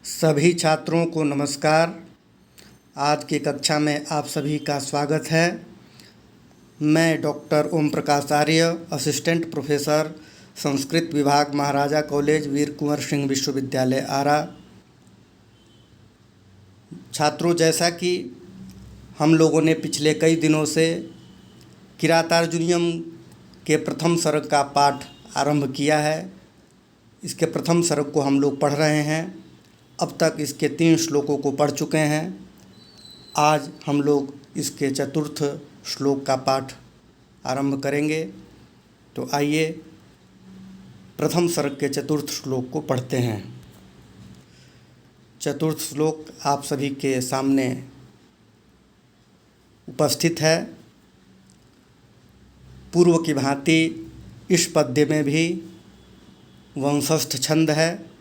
सभी छात्रों को नमस्कार। आज की कक्षा में आप सभी का स्वागत है। मैं डॉक्टर ओम प्रकाश आर्य, असिस्टेंट प्रोफेसर, संस्कृत विभाग, महाराजा कॉलेज, वीर कुंवर सिंह विश्वविद्यालय, आरा। छात्रों, जैसा कि हम लोगों ने पिछले कई दिनों से किरातार्जुनीयम के प्रथम सर्ग का पाठ आरंभ किया है, इसके प्रथम सर्ग को हम लोग पढ़ रहे हैं। अब तक इसके 3 श्लोकों को पढ़ चुके हैं। आज हम लोग इसके चतुर्थ श्लोक का पाठ आरंभ करेंगे। तो आइए प्रथम सर्ग के चतुर्थ श्लोक को पढ़ते हैं। चतुर्थ श्लोक आप सभी के सामने उपस्थित है। पूर्व की भांति इस पद्य में भी वंशस्थ छंद है।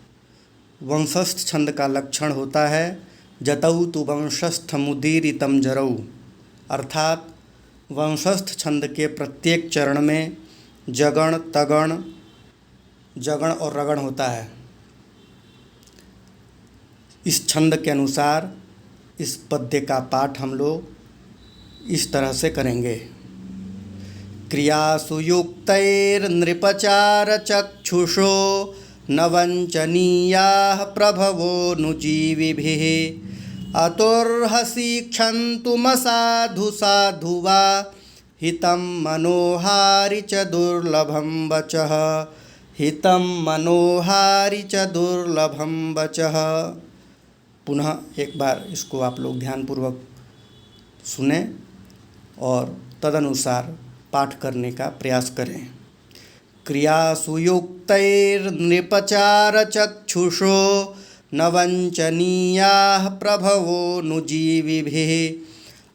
वंशस्थ छंद का लक्षण होता है जतौ तु वंशस्थमुदीरितं जरौ, अर्थात वंशस्थ छंद के प्रत्येक चरण में जगण, तगण, जगण और रगण होता है। इस छंद के अनुसार इस पद्य का पाठ हम लोग इस तरह से करेंगे। क्रियासु युक्तैर्नृपचार चक्षुषो न वञ्चनीयाः प्रभवो नुजीविभिः अतुर्हसि क्षन्तुमसाधु साधु वा हितं मनोहारि च दुर्लभं वचः, हितं मनोहारि च दुर्लभं वचः। पुनः एक बार इसको आप लोग ध्यानपूर्वक सुने और तदनुसार पाठ करने का प्रयास करें। क्रियासु युक्तैर्नृपचार चक्षुषो न वञ्चनीयाः प्रभवो नुजीविभिः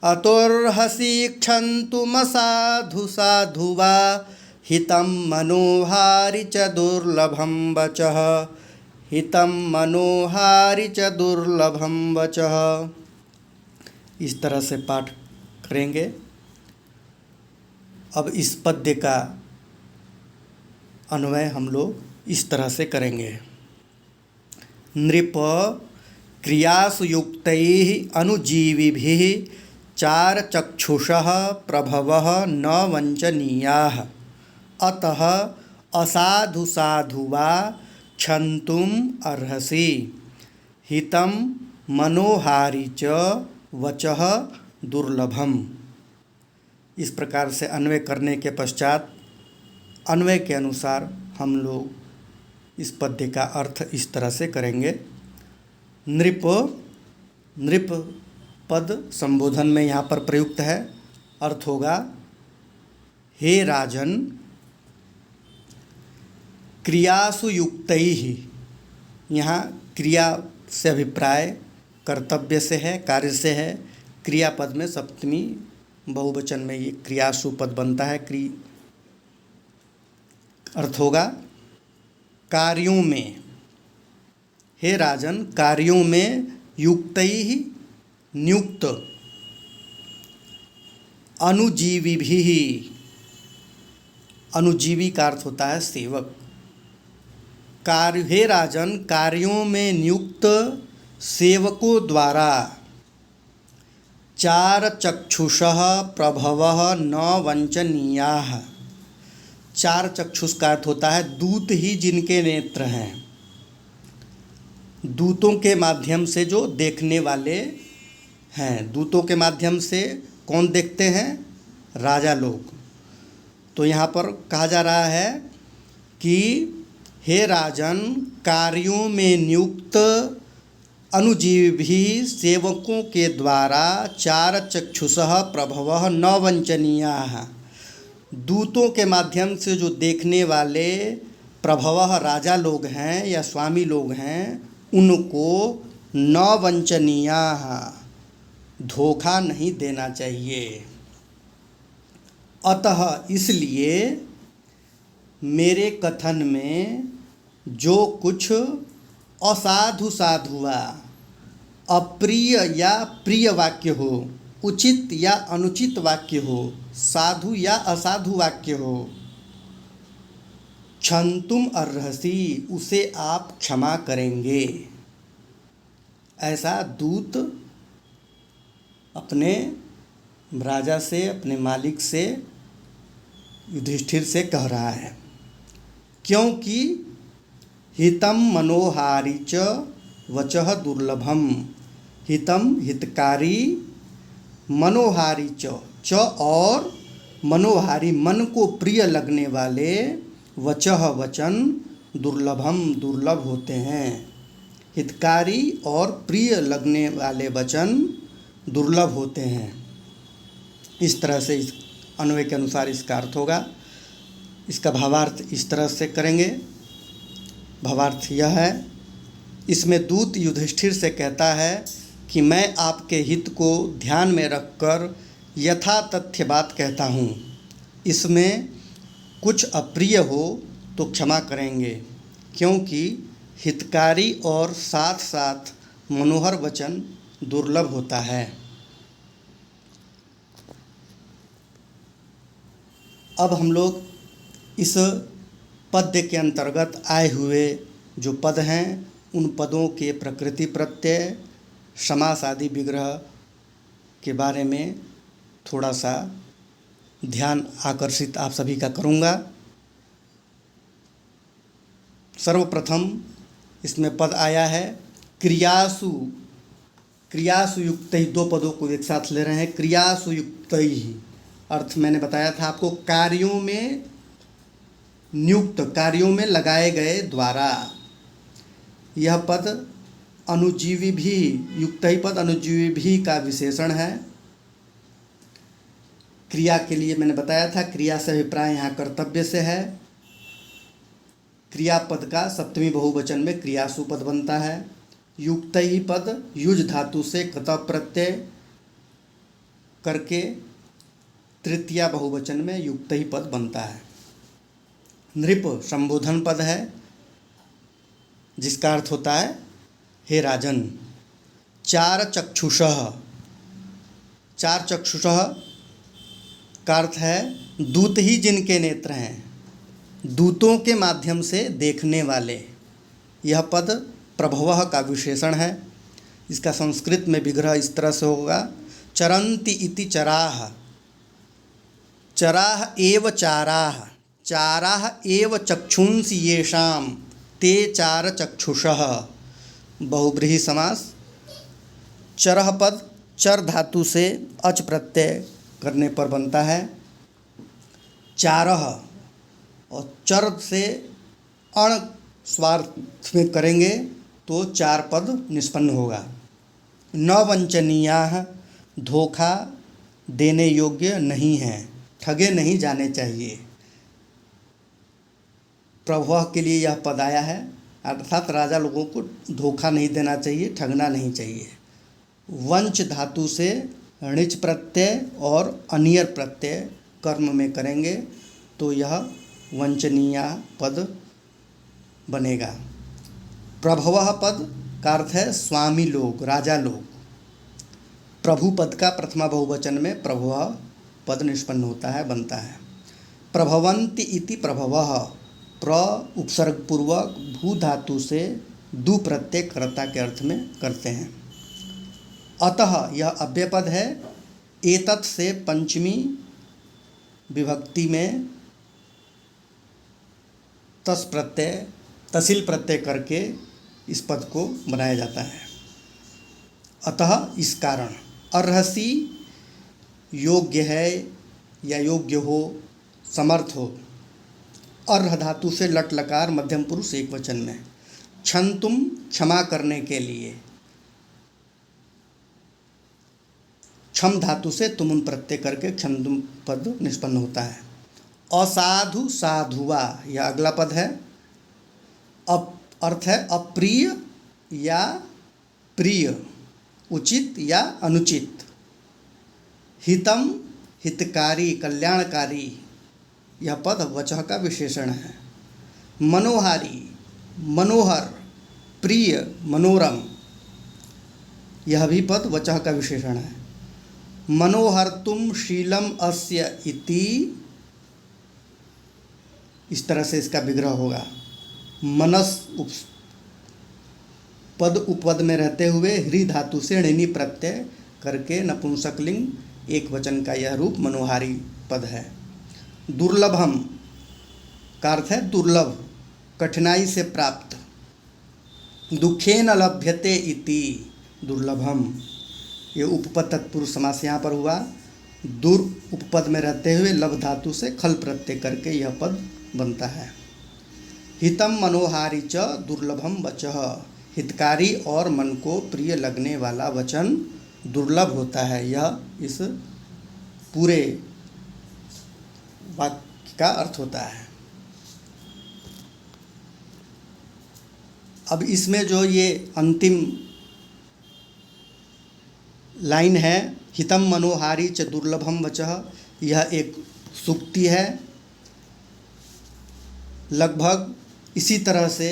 अतुर्हसि क्षन्तुमसाधु साधु वा हितं मनोहारि च दुर्लभं वचः, हितं मनोहारि च दुर्लभं वचः। इस तरह से पाठ करेंगे। अब इस पद्य का अन्वय हम लोग इस तरह से करेंगे। नृप क्रियासु युक्तैः अनुजीविभिः चार चक्षुषः प्रभवः न वञ्चनीयाः अतः असाधु साधु वा क्षन्तुम् अर्हसि हितं मनोहारि च वचः दुर्लभम्। इस प्रकार से अन्वय करने के पश्चात अन्वय के अनुसार हम लोग इस पद्य का अर्थ इस तरह से करेंगे। नृप, नृप पद संबोधन में यहाँ पर प्रयुक्त है। अर्थ होगा हे राजन, क्रियासु युक्तैः। यहाँ क्रिया से अभिप्राय कर्तव्य से है, कार्य से है। क्रियापद में सप्तमी बहुवचन में ये क्रियासु पद बनता है। अर्थ होगा कार्यों में। हे राजन, कार्यों में युक्तैः नियुक्त, अनुजीविभिः, अनुजीवी का अर्थ होता है सेवक। कार्य, हे राजन, कार्यों में नियुक्त सेवकों द्वारा चार चक्षुषः प्रभवः न वञ्चनीयाः। चार चक्षुष का अर्थ होता है दूत ही जिनके नेत्र हैं। दूतों के माध्यम से जो देखने वाले हैं। दूतों के माध्यम से कौन देखते हैं? राजा लोग। तो यहाँ पर कहा जा रहा है कि हे राजन, कार्यों में नियुक्त अनुजीवी सेवकों के द्वारा चार चक्षुषः प्रभवः न वञ्चनीयाः। दूतों के माध्यम से जो देखने वाले प्रभवः राजा लोग हैं या स्वामी लोग हैं, उनको न वञ्चनीयाः, धोखा नहीं देना चाहिए। अतः इसलिए मेरे कथन में जो कुछ असाधु साधु वा, अप्रिय या प्रिय वाक्य हो, उचित या अनुचित वाक्य हो, साधु या असाधु वाक्य हो, क्षन्तुम अर्हसि, उसे आप क्षमा करेंगे। ऐसा दूत अपने राजा से, अपने मालिक से, युधिष्ठिर से कह रहा है, क्योंकि हितम मनोहारी च वचः दुर्लभम। हितम हितकारी, मनोहारी च और मनोहारी मन को प्रिय लगने वाले, वचः वचन, दुर्लभम दुर्लभ होते हैं। हितकारी और प्रिय लगने वाले वचन दुर्लभ होते हैं। इस तरह से इस अन्वय के अनुसार इसका अर्थ होगा। इसका भावार्थ इस तरह से करेंगे। भावार्थ यह है, इसमें दूत युधिष्ठिर से कहता है कि मैं आपके हित को ध्यान में रखकर यथा तथ्य बात कहता हूँ। इसमें कुछ अप्रिय हो तो क्षमा करेंगे, क्योंकि हितकारी और साथ साथ मनोहर वचन दुर्लभ होता है। अब हम लोग इस पद्य के अंतर्गत आए हुए जो पद हैं उन पदों के प्रकृति प्रत्यय, समास आदि विग्रह के बारे में थोड़ा सा ध्यान आकर्षित आप सभी का करूँगा। सर्वप्रथम इसमें पद आया है क्रियासु। क्रियासु युक्त ही, दो पदों को एक साथ ले रहे हैं। क्रियासु युक्त ही अर्थ मैंने बताया था आपको, कार्यों में नियुक्त, कार्यों में लगाए गए द्वारा। यह पद अनुजीवी भी, युक्त ही पद अनुजीवी भी का विशेषण है। क्रिया के लिए मैंने बताया था, क्रिया से अभिप्राय यहाँ कर्तव्य से है। क्रियापद का सप्तमी बहुवचन में क्रियासु पद बनता है। युक्त ही पद युज धातु से कतः प्रत्यय करके तृतीया बहुवचन में युक्त ही पद बनता है। नृप संबोधन पद है जिसका अर्थ होता है हे राजन। चार चक्षुषः, चार चक्षुषः का अर्थ है दूत ही जिनके नेत्र हैं, दूतों के माध्यम से देखने वाले। यह पद प्रभवः का विशेषण है। इसका संस्कृत में विग्रह इस तरह से होगा, चरन्ति इति चराः, चराः एव चाराः, चाराः एव चक्षुंसि येषां ते चार चक्षुषः। बहुब्रीहि समास। चरः पद चर धातु से अच प्रत्यय करने पर बनता है। चारः और चर से अण स्वार्थ में करेंगे तो चार पद निष्पन्न होगा। न वंचनीयाः, धोखा देने योग्य नहीं हैं, ठगे नहीं जाने चाहिए। प्रभव के लिए यह पद आया है, अर्थात राजा लोगों को धोखा नहीं देना चाहिए, ठगना नहीं चाहिए। वंच धातु से णिच प्रत्यय और अनियर प्रत्यय कर्म में करेंगे तो यह वंचनीय पद बनेगा। प्रभवः पद का अर्थ है स्वामी लोग, राजा लोग। प्रभु पद का प्रथमा बहुवचन में प्रभवः पद निष्पन्न होता है, बनता है। प्रभवन्ति इति प्रभवः, प्र उपसर्ग पूर्वक भू धातु से दु प्रत्यय कर्ता के अर्थ में करते हैं। अतः यह अव्यय पद है। एतत् से पंचमी विभक्ति में तस् प्रत्यय, तसिल प्रत्यय करके इस पद को बनाया जाता है। अतः इस कारण अर्हसि योग्य है या योग्य हो, समर्थ हो। अर्ह धातु से लट लकार मध्यम पुरुष एक वचन में। क्षंतुम क्षमा करने के लिए, क्षम धातु से तुमुन प्रत्यय करके क्षंतुम पद निष्पन्न होता है। असाधु साधुआ यह अगला पद है। अर्थ है अप्रिय या प्रिय, उचित या अनुचित। हितम हितकारी, कल्याणकारी यह पद वचः का विशेषण है। मनोहारी, मनोहर, प्रिय, मनोरम यह भी पद वचः का विशेषण है। मनोहर्तुम शीलम अस्य इति, इस तरह से इसका विग्रह होगा। मनस पद उपपद में रहते हुए ह्री धातु से णिनी प्रत्यय करके नपुंसकलिंग एक वचन का यह रूप मनोहारी पद है। दुर्लभम का अर्थ है दुर्लभ, कठिनाई से प्राप्त। दुखेन लभ्यते इति दुर्लभम, ये उपपद तत्पुरुष समास यहाँ पर हुआ। दुर उपपद में रहते हुए लभ धातु से खल प्रत्यय करके यह पद बनता है। हितम मनोहारी च दुर्लभम वचः, हितकारी और मन को प्रिय लगने वाला वचन दुर्लभ होता है। यह इस पूरे वाक्य का अर्थ होता है। अब इसमें जो ये अंतिम लाइन है, हितम मनोहारी च दुर्लभम वचः, यह एक सूक्ति है। लगभग इसी तरह से,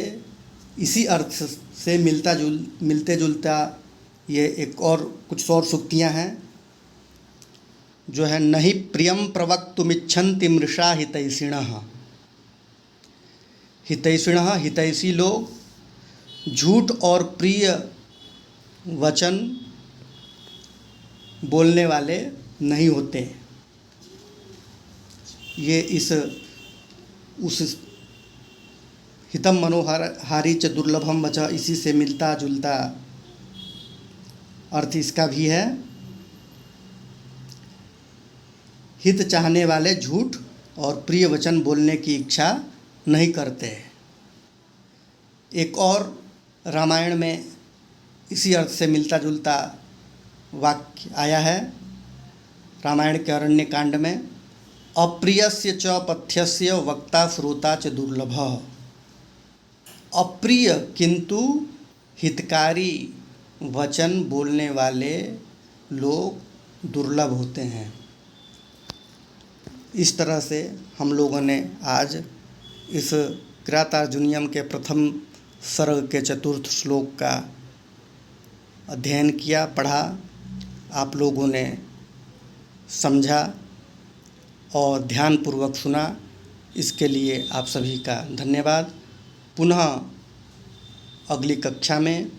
इसी अर्थ से मिलते जुलता ये एक और कुछ और सूक्तियाँ हैं जो है, नहि प्रियम प्रवक्तुमिच्छन्ति मृषा हितैषिणः। हितैषिणः, हितैषी लोग झूठ और प्रिय वचन बोलने वाले नहीं होते। ये उस हितम मनोहारी च दुर्लभम वचः, इसी से मिलता जुलता अर्थ इसका भी है। हित चाहने वाले झूठ और प्रिय वचन बोलने की इच्छा नहीं करते। एक और रामायण में इसी अर्थ से मिलता जुलता वाक्य आया है, रामायण के अरण्य कांड में, अप्रियस्य च पथ्यस्य वक्ता श्रोता च दुर्लभः। अप्रिय किंतु हितकारी वचन बोलने वाले लोग दुर्लभ होते हैं। इस तरह से हम लोगों ने आज इस किरातार्जुनीयम के प्रथम सर्ग के चतुर्थ श्लोक का अध्ययन किया, पढ़ा। आप लोगों ने समझा और ध्यानपूर्वक सुना, इसके लिए आप सभी का धन्यवाद। पुनः अगली कक्षा में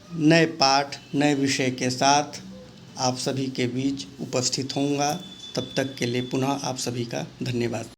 नए पाठ, नए विषय के साथ आप सभी के बीच उपस्थित होऊंगा। तब तक के लिए पुनः आप सभी का धन्यवाद।